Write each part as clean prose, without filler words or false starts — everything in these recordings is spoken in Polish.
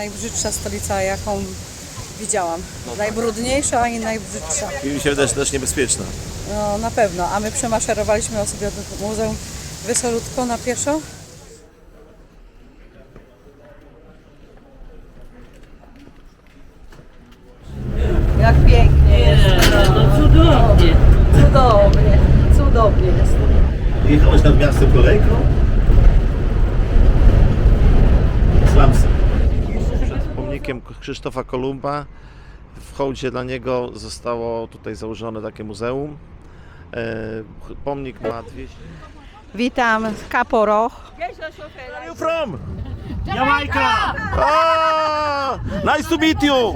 najbrzydsza stolica, jaką widziałam. Najbrudniejsza i najbrzydsza. I mi się wydaje, że też niebezpieczna. No na pewno, a my przemaszerowaliśmy sobie do Muzeum Wesolutko na pieszo. Jak pięknie jest. No cudownie. Cudownie, cudownie jest. Jechałeś nad miastem kolejką? Slamsy. Przed pomnikiem Krzysztofa Kolumba w hołdzie dla niego zostało tutaj założone takie muzeum. Pomnik ma 200... Witam z Kaporoch. Where are you from? Jamaica! Oh, nice to meet you!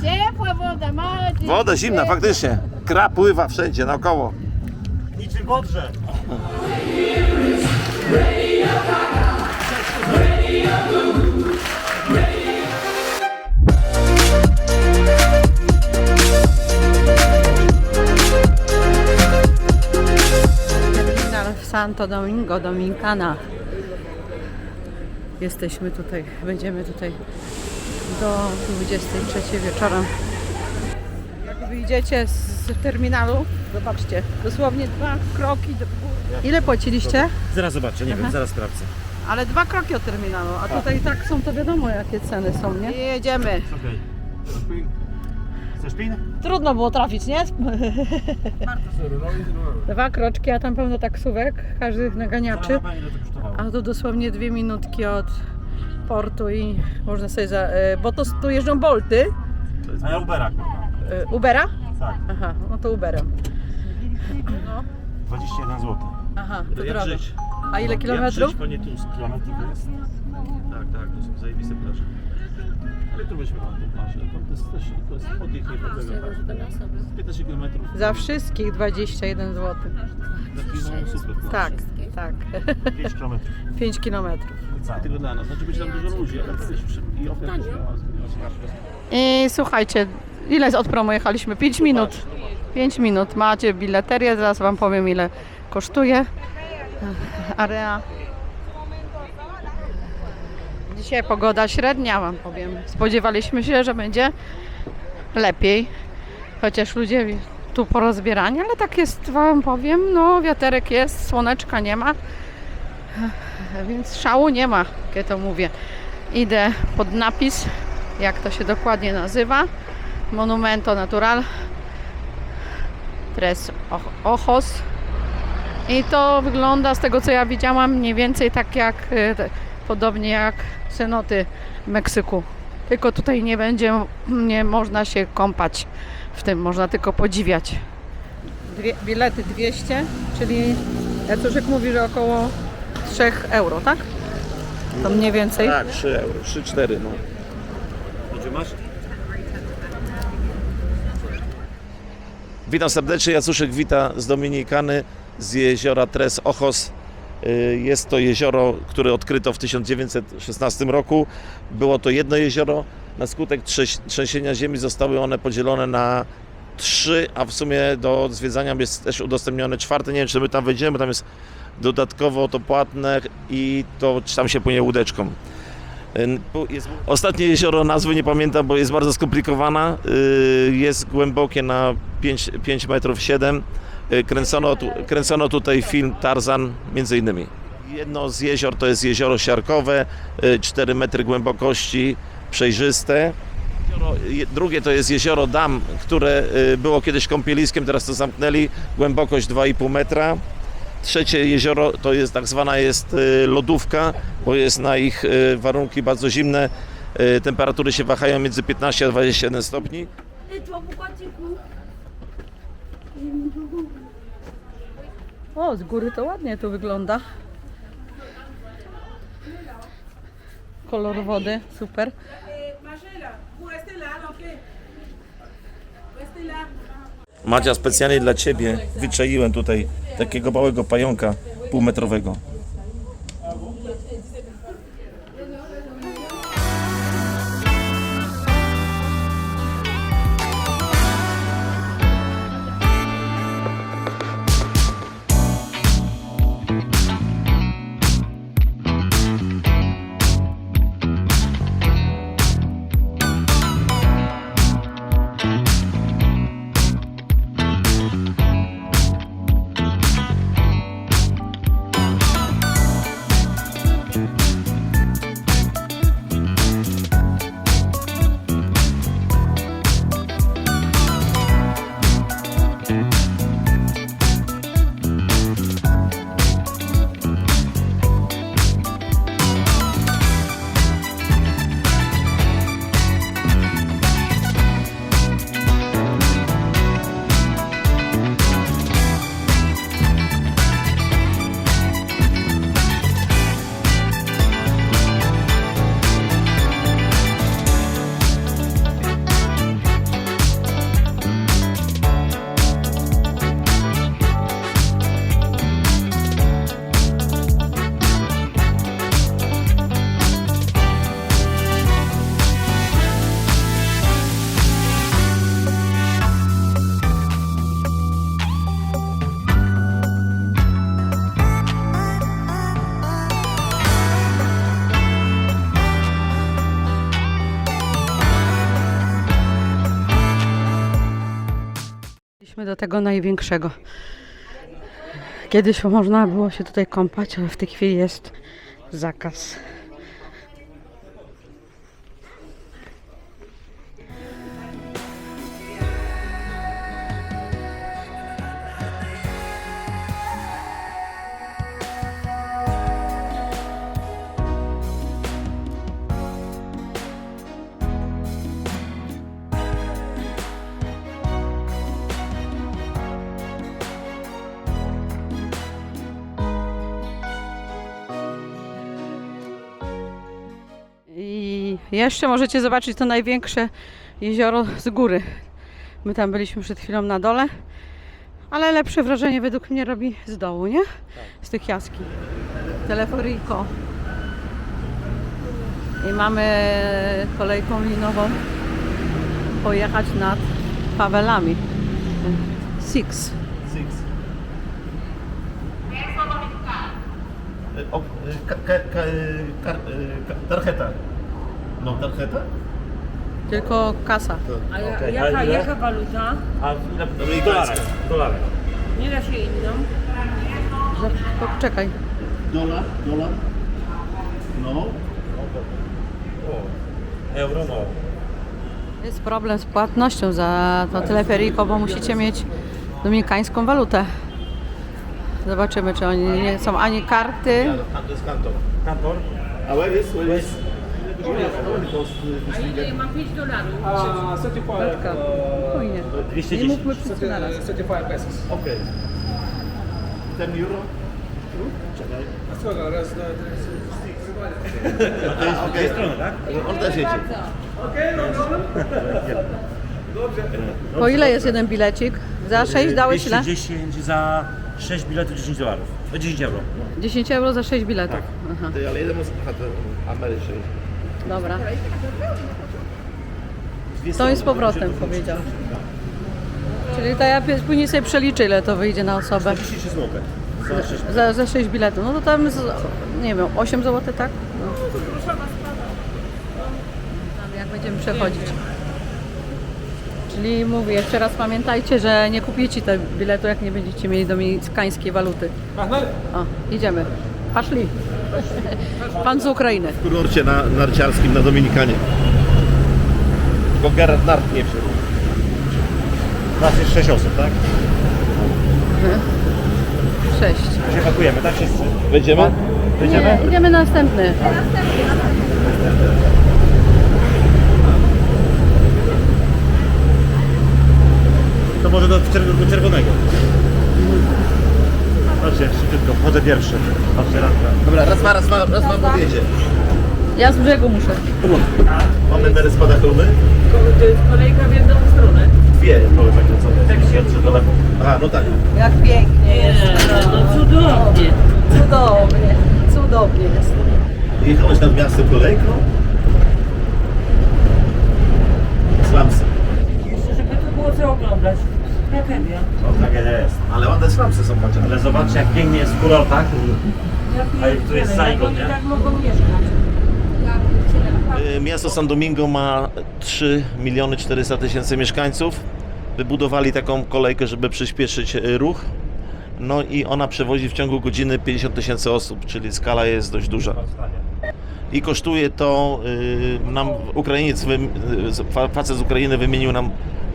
Ciepła woda, mała. Woda zimna, faktycznie. Kra pływa wszędzie, naokoło. Niczym w Odrze. Terminal w Santo Domingo, Dominicana. Jesteśmy tutaj, będziemy tutaj do 23 wieczorem. Jak wyjdziecie z terminalu, zobaczcie, dosłownie 2 kroki do góry. Ile płaciliście? Zaraz zobaczę, nie wiem, zaraz sprawdzę. Ale 2 kroki od terminalu, a tutaj tak są, to wiadomo jakie ceny są, nie? I jedziemy. Okej. Chcesz pin? Trudno było trafić, nie? 2 kroczki, a tam pełno taksówek, każdy naganiaczy. Ile to kosztowało? A to dosłownie 2 minutki od portu i można sobie bo to tu jeżdżą Bolty. A ja Ubera. Ubera? Tak. Aha, no to Uberem. 21 zł. Aha, to Jak drogo. żyć? A ile kilometrów? Panie Tusk. Kilometrów jest. Tak, to są zajebiste plaże. Ale tu byśmy na tą plażę. To jest oddech nie 15 km. Za wszystkich 21 zł. Super. Tak, tak. 5 kilometrów. 5 kilometrów. Tylko dla nas. Znaczy być tam dużo ludzi, ale to jest i ofiar I słuchajcie, ile od promu jechaliśmy? 5 minut. 5 minut. Macie bileterię, zaraz wam powiem ile kosztuje. Area. Dzisiaj pogoda średnia wam powiem. Spodziewaliśmy się, że będzie lepiej. Chociaż ludzie tu porozbierani, ale tak jest wam powiem. No wiaterek jest, słoneczka nie ma. Więc szału nie ma, jak to mówię. Idę pod napis, jak to się dokładnie nazywa. Monumento Natural Tres Ojos. I to wygląda z tego co ja widziałam mniej więcej tak jak podobnie jak cenoty w Meksyku. Tylko tutaj nie można się kąpać w tym, można tylko podziwiać. Bilety 200, czyli Jacuszek mówi, że około 3 euro, tak? To mniej więcej. Tak, 3 euro, 3-4 no. Gdzie masz? Witam serdecznie, Jacuszek wita z Dominikany, z jeziora Tres Ojos. Jest to jezioro, które odkryto w 1916 roku. Było to jedno jezioro. Na skutek trzęsienia ziemi zostały one podzielone na 3, a w sumie do zwiedzania jest też udostępnione 4. Nie wiem, czy my tam wejdziemy, tam jest dodatkowo to płatne i to tam się płynie łódeczką. Ostatnie jezioro, nazwy nie pamiętam, bo jest bardzo skomplikowana. Jest głębokie na 5 metrów 7. Kręcono tutaj film Tarzan między innymi. Jedno z jezior to jest jezioro siarkowe, 4 metry głębokości, przejrzyste. Drugie to jest jezioro Dam, które było kiedyś kąpieliskiem, teraz to zamknęli, głębokość 2,5 metra. Trzecie jezioro to jest tak zwana jest lodówka, bo jest na ich warunki bardzo zimne. Temperatury się wahają między 15 a 21 stopni. O, z góry to ładnie tu wygląda. Kolor wody, super. Madzia, specjalnie dla Ciebie wyczaiłem tutaj takiego małego pająka półmetrowego. do tego największego. Kiedyś można było się tutaj kąpać, ale w tej chwili jest zakaz. I jeszcze możecie zobaczyć to największe jezioro z góry. My tam byliśmy przed chwilą na dole, ale lepsze wrażenie według mnie robi z dołu, nie? Z tych jaskiń. Teleferiko. I mamy kolejką linową pojechać nad Fawelami. Six. Tarjeta. No, tarjeta? Tylko kasa. A jaka waluta? A ile? Dolarek. Nie da się inną. Czekaj. Dolar. No. Euro no. Jest problem z płatnością za to teleferiko, bo musicie mieć dominikańską walutę. Zobaczymy, czy oni nie są ani karty. To jest kantor. Kantor? A where is? A ile ma $5? Kartka. Spokojnie. Nie 210. mówmy wszyscy na raz. 35 pesos. Okej. 10 euro? Okej. Tak? On też jedzie. Po ile jest jeden bilecik? Za 6 dałeś ile? 210 za 6 biletów, $10. 10 euro. 10 euro za 6 biletów. Aha, Ty, ale jeden Ameryce. dobra. To i z powrotem powiedział. Czyli to ja później sobie przeliczę, ile to wyjdzie na osobę. 43 zł. Za 6 Za 6 biletów. No to tam, nie wiem, 8 zł, tak? No. Jak będziemy przechodzić. Czyli mówię, jeszcze raz pamiętajcie, że nie kupicie tego biletu, jak nie będziecie mieli dominikańskiej waluty. O, idziemy. Paszli. Pan z Ukrainy. W kurorcie narciarskim na Dominikanie. Tylko Gerard Nart nie wszedł. Nas jest 6 osób, tak? 6. Się pakujemy, tak wszyscy? Wejdziemy? Nie, idziemy następny. To może do czerwonego. Chodźcie, szybciutko, wchodzę pierwszy. Patrzcie, Dobra, raz ma powiedzie. Ja z brzegu muszę. Mamy mery spadachromy? To jest kolejka w jedną stronę. Dwie. Tak się Aha, no tak. Jak pięknie jest. No cudownie. Cudownie. Cudownie jest. Jechałeś nad miastem kolejką? Slamsy. Jeszcze, żeby tu było co oglądać. Tragedia. No tak jest. Ale ładne slamsy są chociaż. Ale zobaczcie, jak pięknie jest w kurortach. Ja tu jest pierdzielę, Saigon, jak nie? oni tak mogą mieszkać. Miasto San Domingo ma 3 400 000 mieszkańców. Wybudowali taką kolejkę, żeby przyspieszyć ruch. No i ona przewozi w ciągu godziny 50 000 osób, czyli skala jest dość duża. I kosztuje to, nam Ukrainiec, facet z Ukrainy wymienił nam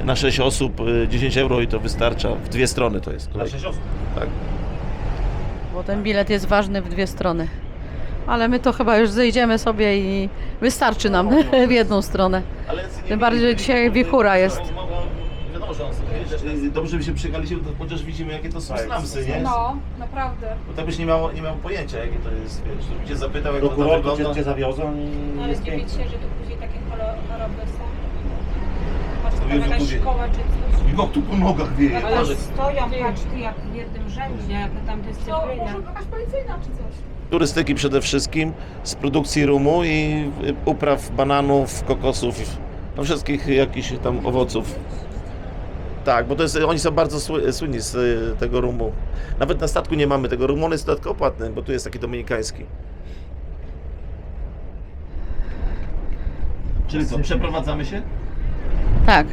na 6 osób 10 euro i to wystarcza. W dwie strony to jest. Dla 6 osób. Tak. Bo ten bilet jest ważny w dwie strony. Ale my to chyba już zejdziemy sobie i wystarczy nam w jedną stronę. Tym bardziej, że dzisiaj wiechura jest. Dobrze by się przyjechaliśmy, to chociaż widzimy, jakie to są slamsy, nie? No, naprawdę. Bo to byś nie miał pojęcia, jakie to jest, wiesz, żebym cię zapytał, jak Do to kurortu wygląda. cię zawiozą i Ale jest nie pięknie. wiecie, że tu później takie choroby są? Masz tam Jezu, jakaś później. szkoła czy coś? I go tu po nogach wieje. Ale Boże. stoją paczki jak w jednym rzędzie, jaka tam dyscyplina. Może jakaś policyjna czy coś? Turystyki przede wszystkim, z produkcji rumu i upraw bananów, kokosów, no wszystkich jakichś tam owoców. Tak, bo to jest, oni są bardzo słynni z tego rumu. Nawet na statku nie mamy tego rumu, on jest dodatkowo płatny, bo tu jest taki dominikański. Czyli co, przeprowadzamy się? Tak.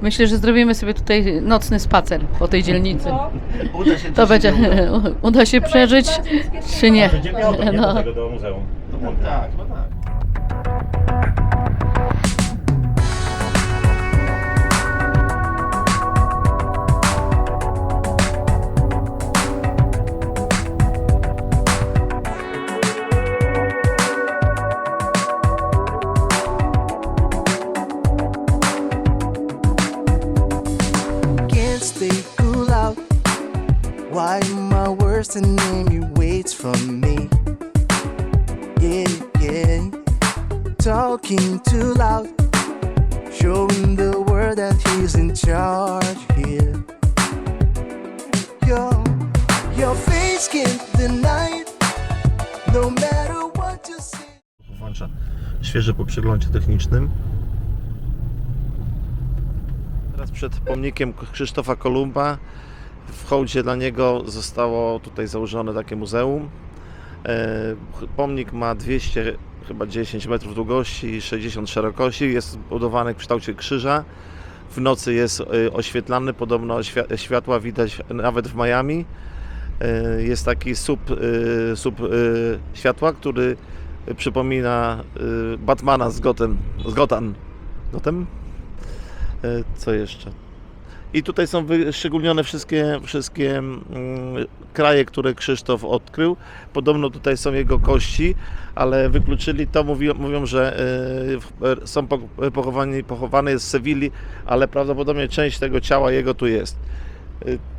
Myślę, że zrobimy sobie tutaj nocny spacer po tej dzielnicy. Uda się To będzie, uda się przeżyć, czy nie? Będzie piątek, nie? No. Do tego, do muzeum. Tak, no tak. Can't stay cool out. Why my worst enemy waits for me? Yeah, yeah. Talking too loud, showing the world that he's in charge here. Your face can't deny it, no matter what you say. Włącza świeże po przeglądzie technicznym. Teraz przed pomnikiem Krzysztofa Kolumba. W hołdzie dla niego zostało tutaj założone takie muzeum. Pomnik ma 210 metrów długości i 60 szerokości. Jest budowany w kształcie krzyża. W nocy jest oświetlany, podobno światła widać nawet w Miami. Jest taki słup światła, który przypomina Batmana z Gotham. Co jeszcze? I tutaj są wyszczególnione wszystkie kraje, które Krzysztof odkrył. Podobno tutaj są jego kości, ale wykluczyli to, mówią, że są pochowany jest w Sewilli, ale prawdopodobnie część tego ciała jego tu jest.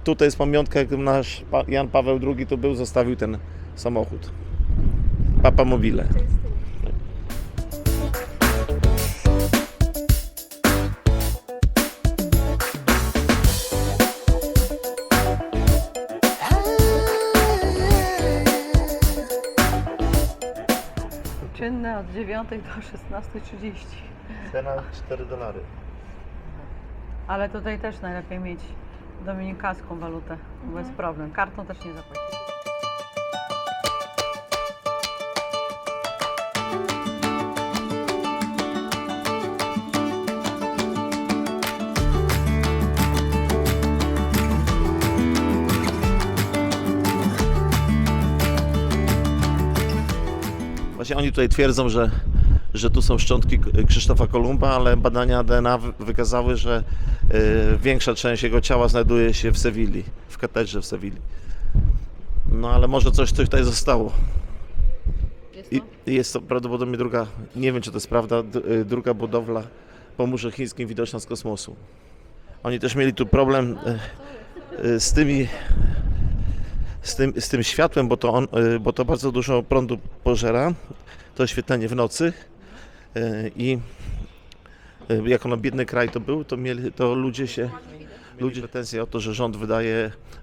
Tutaj jest pamiątka, jak nasz Jan Paweł II tu był, zostawił ten samochód. Papa Mobile. Czynne od 9 do 16:30. Cena $4. Ale tutaj też najlepiej mieć dominikańską walutę, bez problem. Kartą też nie zapłacić. Właśnie oni tutaj twierdzą, że tu są szczątki Krzysztofa Kolumba, ale badania DNA wykazały, że większa część jego ciała znajduje się w Sewilli, w katedrze w Sewilli. No ale może coś tutaj zostało. I jest to prawdopodobnie druga, nie wiem czy to jest prawda, druga budowla po Murze Chińskim widoczna z kosmosu. Oni też mieli tu problem z tym światłem, bo to bardzo dużo prądu pożera, to oświetlenie w nocy i jak ono biedny kraj to był, to ludzie pretensje o to, że rząd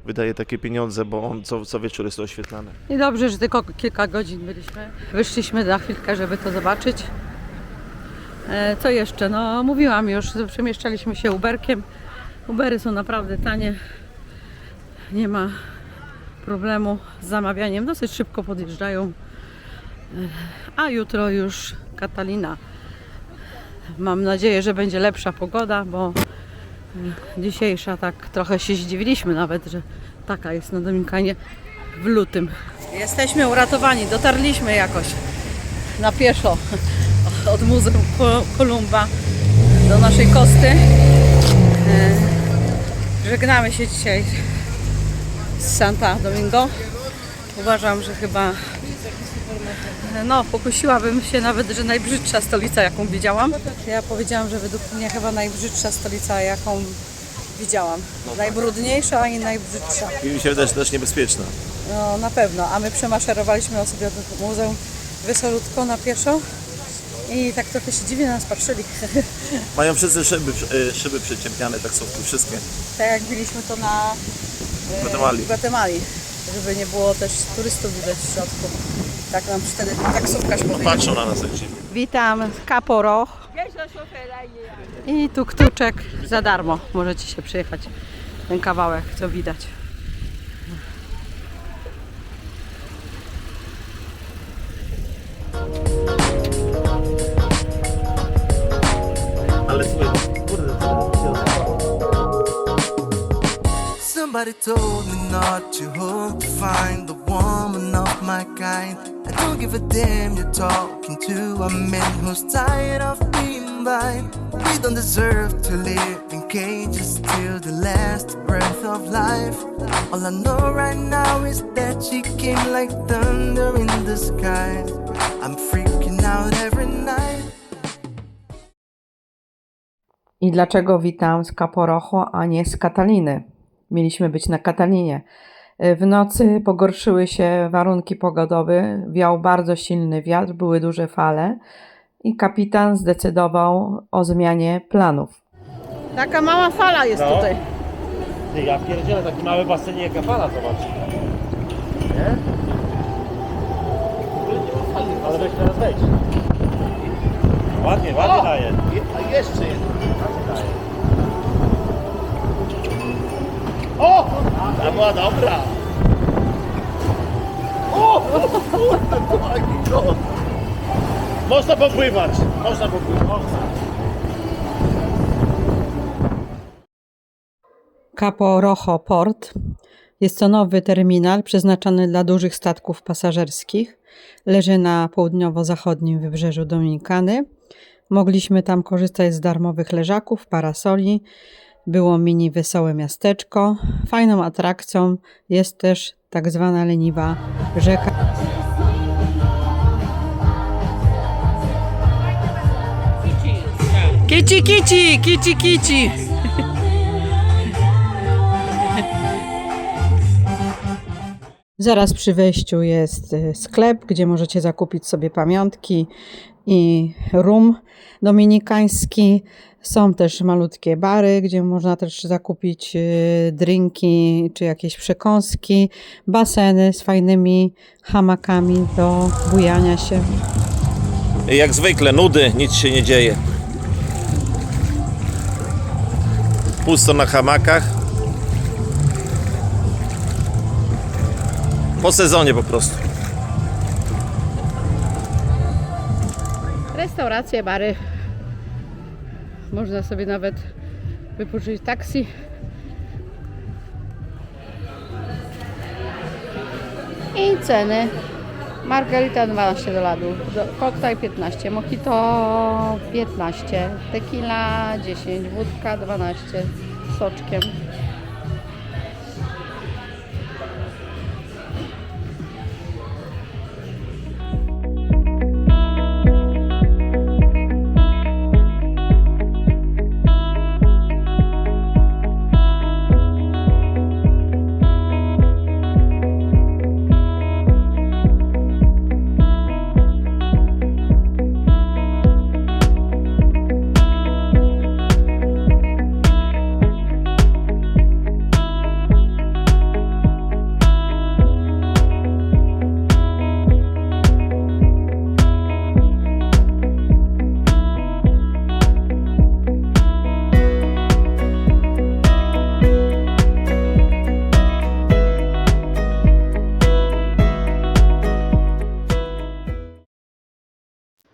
wydaje takie pieniądze, bo on co wieczór jest to oświetlane. I dobrze, że tylko kilka godzin byliśmy. Wyszliśmy na chwilkę, żeby to zobaczyć. Co jeszcze? No mówiłam już, przemieszczaliśmy się Uberkiem. Ubery są naprawdę tanie. Nie ma problemu z zamawianiem. Dosyć szybko podjeżdżają. A jutro już Catalina. Mam nadzieję, że będzie lepsza pogoda, bo dzisiejsza tak trochę się zdziwiliśmy nawet, że taka jest na Dominikanie w lutym. Jesteśmy uratowani, dotarliśmy jakoś na pieszo od Muzeum Kolumba do naszej Kosty. Żegnamy się dzisiaj z Santo Domingo. Uważam, że chyba pokusiłabym się nawet, że najbrzydsza stolica, jaką widziałam. Ja powiedziałam, że według mnie chyba najbrzydsza stolica, jaką widziałam. Najbrudniejsza i najbrzydsza. I mi się wydaje, że też niebezpieczna. No na pewno, a my przemaszerowaliśmy sobie do muzeum wysolutko na pieszo i tak trochę się dziwnie na nas patrzyli. Mają wszyscy szyby przyciemniane, taksówki, wszystkie. Tak jak byliśmy to na Gwatemali, żeby nie było też turystów widać w środku. Tak nam wtedy taksówkarz powiedział. Patrzą na nas jak dziwnie. Witam z Capo i tuk-tuczek za darmo. Możecie się przyjechać ten kawałek, co widać. Ale słuchaj, kurde, Somebody told me not to hope to find the woman of my kind. I don't give a damn you're talking to a man who's tired of being blind. We don't deserve to live in cages till the last breath of life. All I know right now is that she came like thunder in the sky. I'm freaking out every night. I dlaczego witam z Capo Rojo, a nie z Cataliny? Mieliśmy być na Catalinie. W nocy pogorszyły się warunki pogodowe, wiał bardzo silny wiatr, były duże fale i kapitan zdecydował o zmianie planów. Taka mała fala jest No. tutaj. Ty, ja pierdzielę, taki mały basen, jaka fala, zobacz. Nie? Ale weź teraz wejdź. Ładnie, ładnie daje. A jeszcze jedno. Ładnie daje. O! Ta była dobra. O! Kurde, jaki kot. Można popływać, można popływać. Można. Capo Rojo Port. Jest to nowy terminal przeznaczony dla dużych statków pasażerskich. Leży na południowo-zachodnim wybrzeżu Dominikany. Mogliśmy tam korzystać z darmowych leżaków, parasoli. Było mini wesołe miasteczko. Fajną atrakcją jest też tak zwana leniwa rzeka. Kici, kici, kici, kici. Zaraz przy wejściu jest sklep, gdzie możecie zakupić sobie pamiątki i rum dominikański. Są też malutkie bary, gdzie można też zakupić drinki czy jakieś przekąski. Baseny z fajnymi hamakami do bujania się. Jak zwykle, nudy, nic się nie dzieje. Pusto na hamakach. Po sezonie po prostu. Restauracje, bary. Można sobie nawet wypożyczyć taksi. I ceny. Margarita $12, koktajl 15, mojito 15, tequila 10, wódka 12 z soczkiem.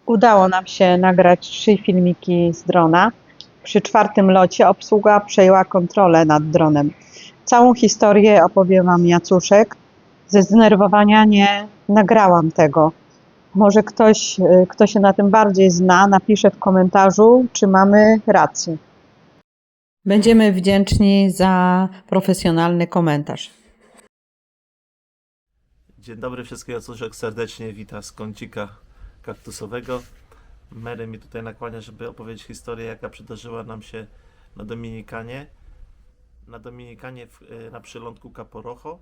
Udało nam się nagrać 3 filmiki z drona. Przy 4. locie obsługa przejęła kontrolę nad dronem. Całą historię opowie Wam Jacuszek. Ze zdenerwowania nie nagrałam tego. Może ktoś, kto się na tym bardziej zna, napisze w komentarzu, czy mamy rację. Będziemy wdzięczni za profesjonalny komentarz. Dzień dobry, wszystkich Jacuszek serdecznie wita z kącika kaktusowego. Mary mi tutaj nakłania, żeby opowiedzieć historię, jaka przydarzyła nam się na Dominikanie. Na Dominikanie na przylądku Capo Rojo.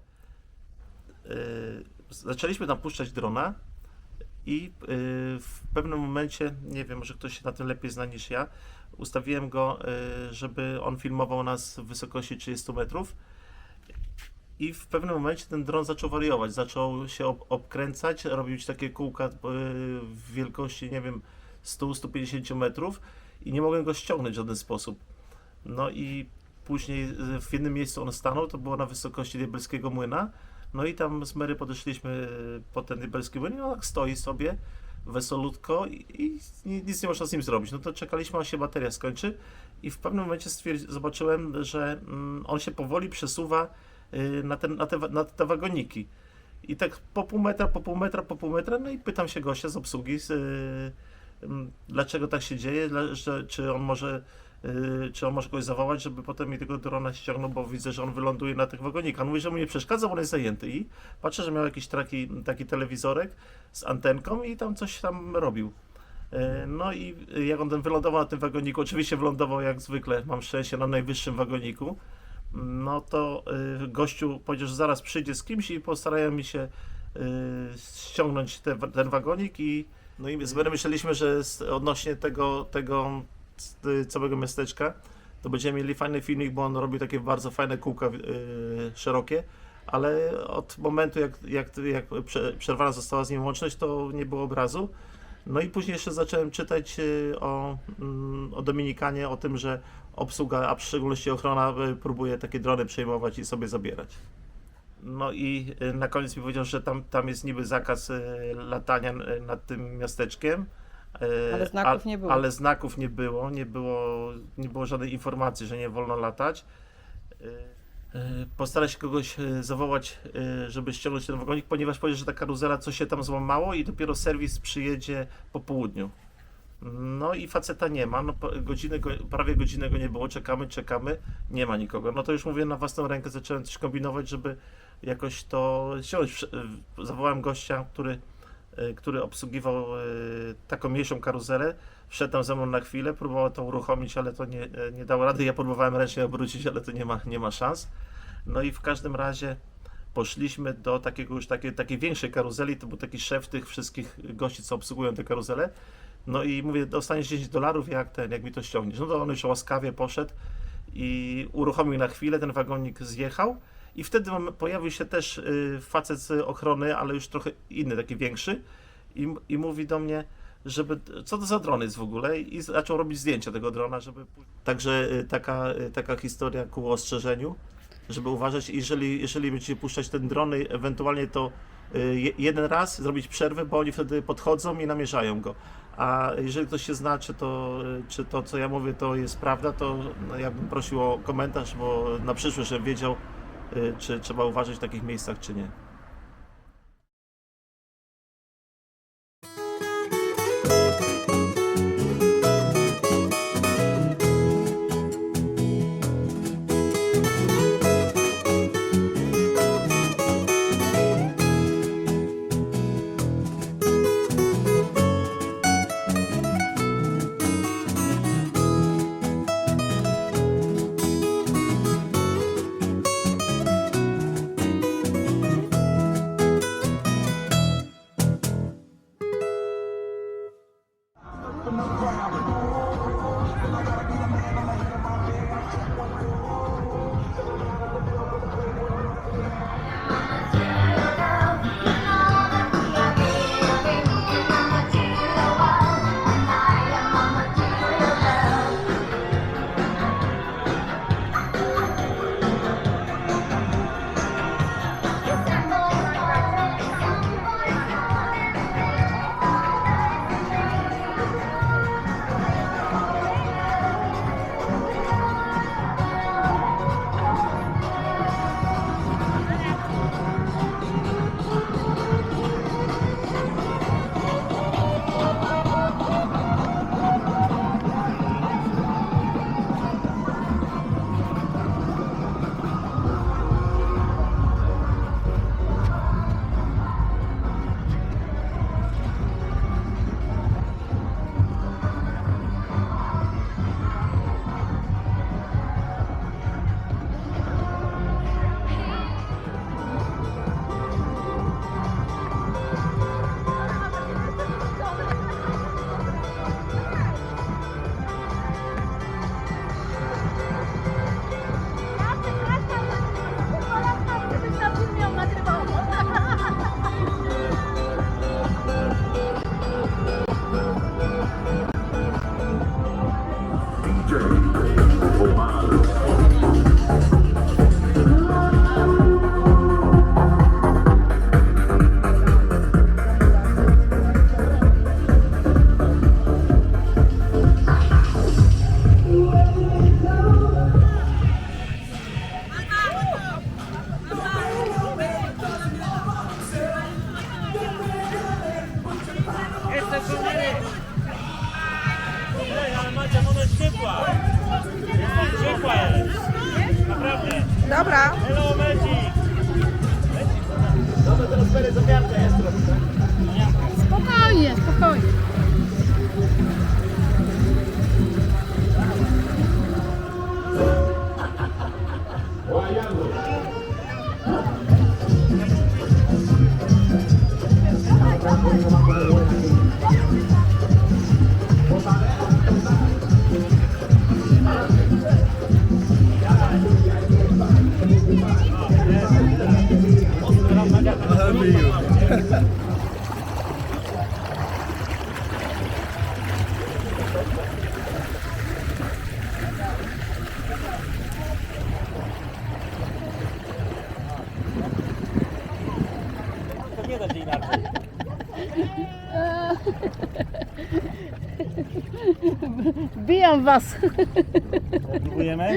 Zaczęliśmy tam puszczać drona i w pewnym momencie, nie wiem, może ktoś się na tym lepiej zna niż ja, ustawiłem go, żeby on filmował nas w wysokości 30 metrów. I w pewnym momencie ten dron zaczął wariować, zaczął się obkręcać, robić takie kółka w wielkości, nie wiem, 100-150 metrów i nie mogłem go ściągnąć w żaden sposób. No i później w jednym miejscu on stanął, to było na wysokości Diabelskiego Młyna. No i tam z Mary podeszliśmy pod ten Diabelski Młyn i on tak stoi sobie. wesolutko i nic nie można z nim zrobić. No to czekaliśmy, aż się bateria skończy i w pewnym momencie zobaczyłem, że on się powoli przesuwa na te wagoniki. I tak po pół metra, no i pytam się gościa z obsługi, dlaczego tak się dzieje, czy on może kogoś zawołać, żeby potem mi tego drona ściągnął, bo widzę, że on wyląduje na tych wagonikach. On mówi, że mu nie przeszkadza, bo on jest zajęty i patrzę, że miał jakiś taki telewizorek z antenką i tam coś tam robił. No i jak on wylądował na tym wagoniku, oczywiście wylądował jak zwykle, mam szczęście, na najwyższym wagoniku, no to gościu powiedział, że zaraz przyjdzie z kimś i postarają mi się ściągnąć ten wagonik no i my myśleliśmy, że odnośnie tego całego miasteczka to będziemy mieli fajny filmik, bo on robi takie bardzo fajne kółka szerokie, ale od momentu jak przerwana została z nim łączność, to nie było obrazu. No i później jeszcze zacząłem czytać o Dominikanie, o tym, że obsługa, a w szczególności ochrona próbuje takie drony przejmować i sobie zabierać. No i na koniec mi powiedział, że tam jest niby zakaz latania nad tym miasteczkiem. Ale znaków nie było. Ale znaków nie było żadnej informacji, że nie wolno latać. Postaraj się kogoś zawołać, żeby ściągnąć ten wagonik, ponieważ powiedział, że ta karuzela coś się tam złamało i dopiero serwis przyjedzie po południu. No i faceta nie ma, no prawie godzinę go nie było, czekamy, nie ma nikogo. No to już mówię, na własną rękę zacząłem coś kombinować, żeby jakoś to ściągnąć. Zawołałem gościa, który obsługiwał taką mniejszą karuzelę, wszedł tam ze mną na chwilę, próbował to uruchomić, ale to nie dało rady. Ja próbowałem ręcznie obrócić, ale to nie ma szans. No i w każdym razie poszliśmy do takiej większej karuzeli, to był taki szef tych wszystkich gości, co obsługują te karuzele. No i mówię, dostaniesz $10, jak mi to ściągniesz. No to on już łaskawie poszedł i uruchomił na chwilę, ten wagonik zjechał i wtedy pojawił się też facet z ochrony, ale już trochę inny, taki większy i mówi do mnie, co to za dron jest w ogóle i zaczął robić zdjęcia tego drona, Także taka historia ku ostrzeżeniu, żeby uważać, jeżeli będziecie puszczać ten dron, ewentualnie to jeden raz zrobić przerwę, bo oni wtedy podchodzą i namierzają go. A jeżeli ktoś się zna, czy to, co ja mówię, to jest prawda, to ja bym prosił o komentarz, bo na przyszłość, żebym wiedział, czy trzeba uważać w takich miejscach, czy nie. Ale Macia, ona jest ciepła. Ciepła jest. Naprawdę. Dobra. Hello, Magic. Spokojnie, spokojnie. To nie da się inaczej. Bijam was. Próbujemy?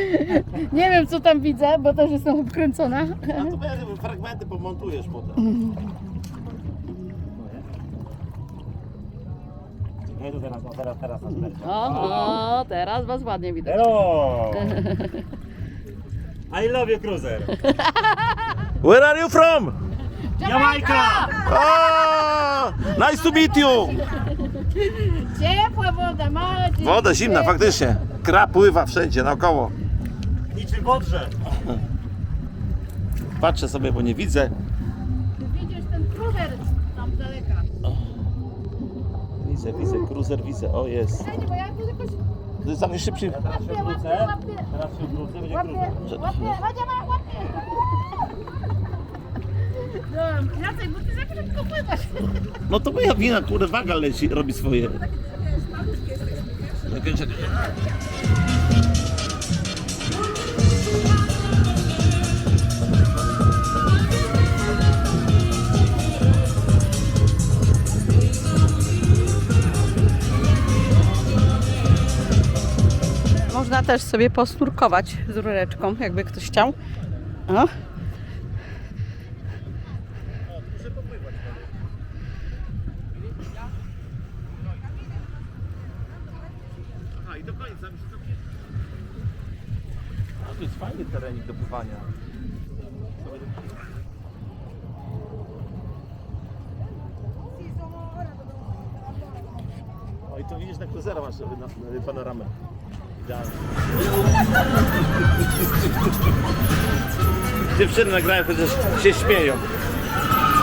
Nie wiem, co tam widzę, bo też jestem obkręcona. A to fragmenty pomontujesz potem. Nie, tu teraz, no teraz nas będzie. O, teraz was ładnie widać. Hello! I love you, Cruiser. Where are you from? Jamajka! Oh, nice to meet you! Ciepła woda, mała. Woda zimna, faktycznie. Kra pływa wszędzie, naokoło. Niczym Bodrze. Patrzę sobie, bo nie widzę. Widzisz ten kruzer tam z daleka. Widzę, cruiser widzę. O, jest. Fajnie, bo ja tu jakoś To jest tam szybciej. Teraz się wrócę. Teraz się wrócę, będzie Cruiser. łapie. No, Jacek, bo ty za krótko pływasz. No to moja wina, kurde, waga leci, robi swoje. Czekaj. Można też sobie posnurkować z rureczką, jakby ktoś chciał. O. Aha, i do końca. A to jest fajny terenik do pływania. O, i to widzisz, na kruzera masz sobie na panoramę. Idealnie. Dziewczyny nagrają, chociaż się śmieją.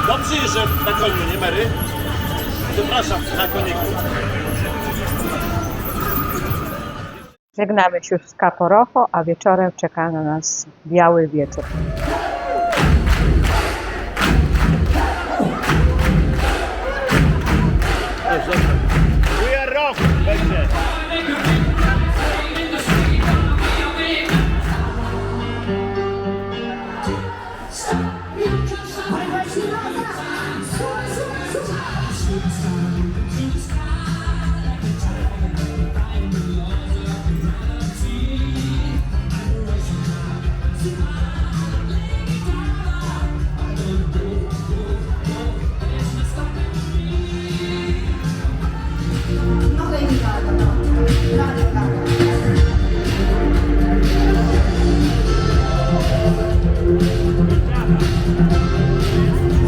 Dobrze, że na koniu, nie Mary? Zapraszam na koniku. Żegnamy się z Capo Rojo, a wieczorem czeka na nas biały wieczór. We are rock! Będzie.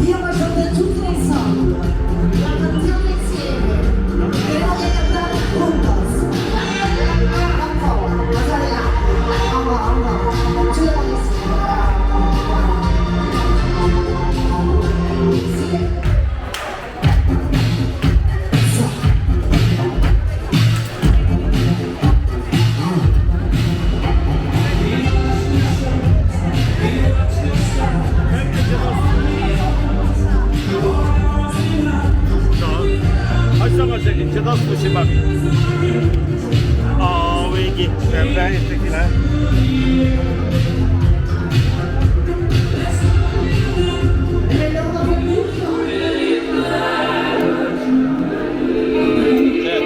Io voglio che tutti ne sono, la canzone insieme, che voglio cantare juntos. Ancora, passare là, ancora, ce la voglio Chodź zobacz, jak dziadostwo się bawi. O, łygi. Dobrze, jeszcze chwilę.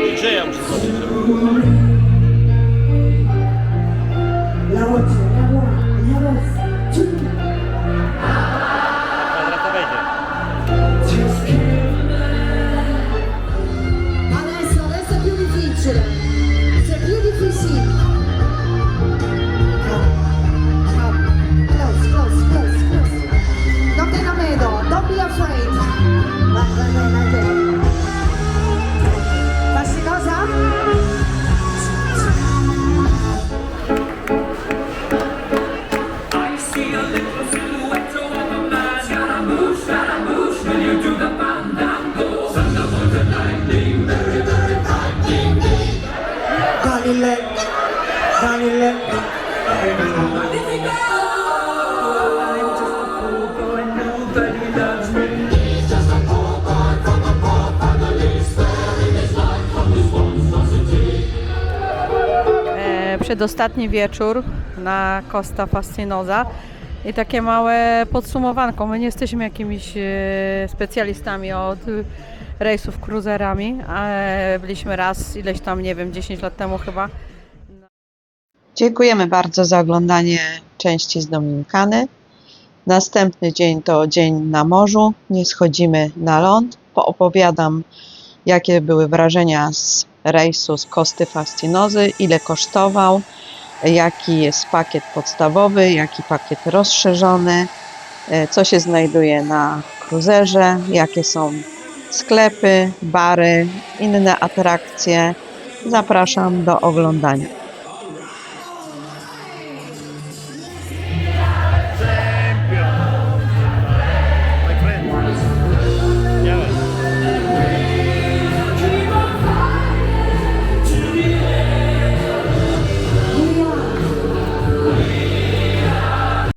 DJ-a muszę zobaczyć. la voce, la voz, tutti. Teraz to wejdzie. przedostatni wieczór na Costa Fascinosa i takie małe podsumowanko. My nie jesteśmy jakimiś specjalistami od rejsów cruiserami, ale byliśmy raz ileś tam, nie wiem, 10 lat temu chyba. Dziękujemy bardzo za oglądanie części z Dominikany. Następny dzień to dzień na morzu. Nie schodzimy na ląd. Poopowiadam, jakie były wrażenia z rejsu z Costy Fascinosy, ile kosztował, jaki jest pakiet podstawowy, jaki pakiet rozszerzony, co się znajduje na kruzerze, jakie są sklepy, bary, inne atrakcje. Zapraszam do oglądania.